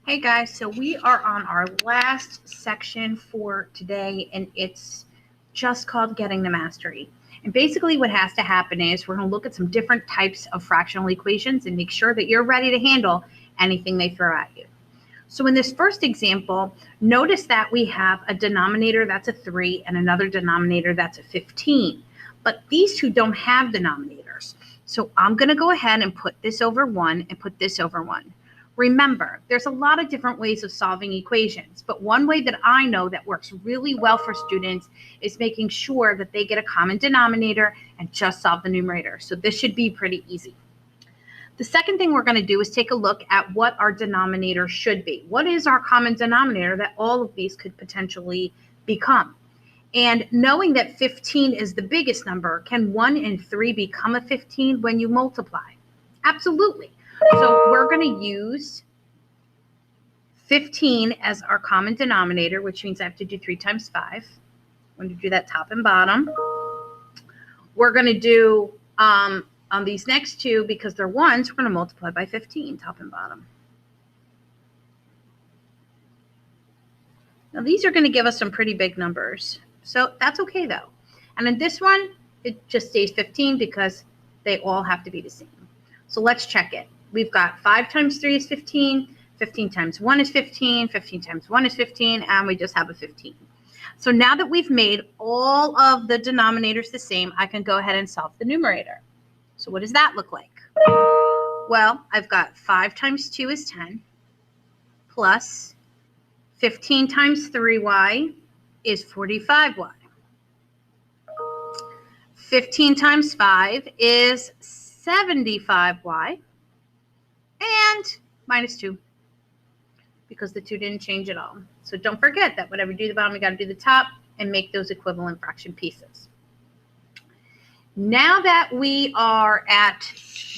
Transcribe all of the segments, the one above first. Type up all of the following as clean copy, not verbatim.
Hey guys, so we are on our last section for today, and it's just called Getting to Mastery. And basically what has to happen is we're going to look at some different types of fractional equations and make sure that you're ready to handle anything they throw at you. So in this first example, notice that we have a denominator that's a 3 and another denominator that's a 15. But these two don't have denominators. So I'm going to go ahead and put this over 1 and put this over 1. Remember, there's a lot of different ways of solving equations, but one way that I know that works really well for students is making sure that they get a common denominator and just solve the numerator. So this should be pretty easy. The second thing we're going to do is take a look at what our denominator should be. What is our common denominator that all of these could potentially become? And knowing that 15 is the biggest number, can 1 and 3 become a 15 when you multiply? Absolutely. So we're going to use 15 as our common denominator, which means I have to do 3 times 5. I'm going to do that top and bottom. We're going to do, on these next two, because they're ones, we're going to multiply by 15, top and bottom. Now these are going to give us some pretty big numbers. So that's okay though. And in this one, it just stays 15 because they all have to be the same. So let's check it. We've got 5 times 3 is 15, 15 times 1 is 15, 15 times 1 is 15, and we just have a 15. So now that we've made all of the denominators the same, I can go ahead and solve the numerator. So what does that look like? Well, I've got 5 times 2 is 10, plus 15 times 3y is 45y. 15 times 5 is 75y. And minus 2, because the 2 didn't change at all. So don't forget that whenever you do the bottom, we got to do the top and make those equivalent fraction pieces. Now that we are at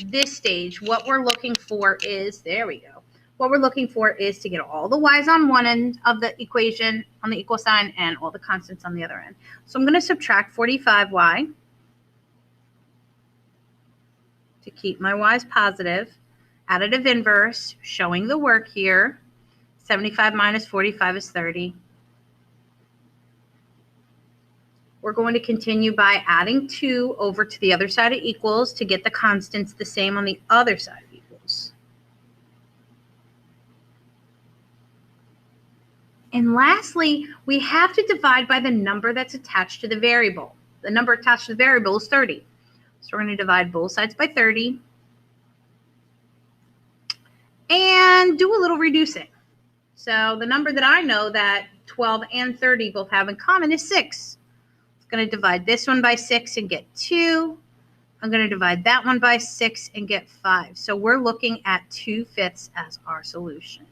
this stage, what we're looking for is, there we go. What we're looking for is to get all the y's on one end of the equation on the equal sign and all the constants on the other end. So I'm going to subtract 45y to keep my y's positive. Additive inverse, showing the work here. 75 minus 45 is 30. We're going to continue by adding 2 over to the other side of equals to get the constants the same on the other side of equals. And lastly, we have to divide by the number that's attached to the variable. The number attached to the variable is 30. So we're going to divide both sides by 30. And do a little reducing. So the number that I know that 12 and 30 both have in common is 6. I'm going to divide this one by 6 and get 2. I'm going to divide that one by 6 and get 5. So we're looking at 2/5 as our solution.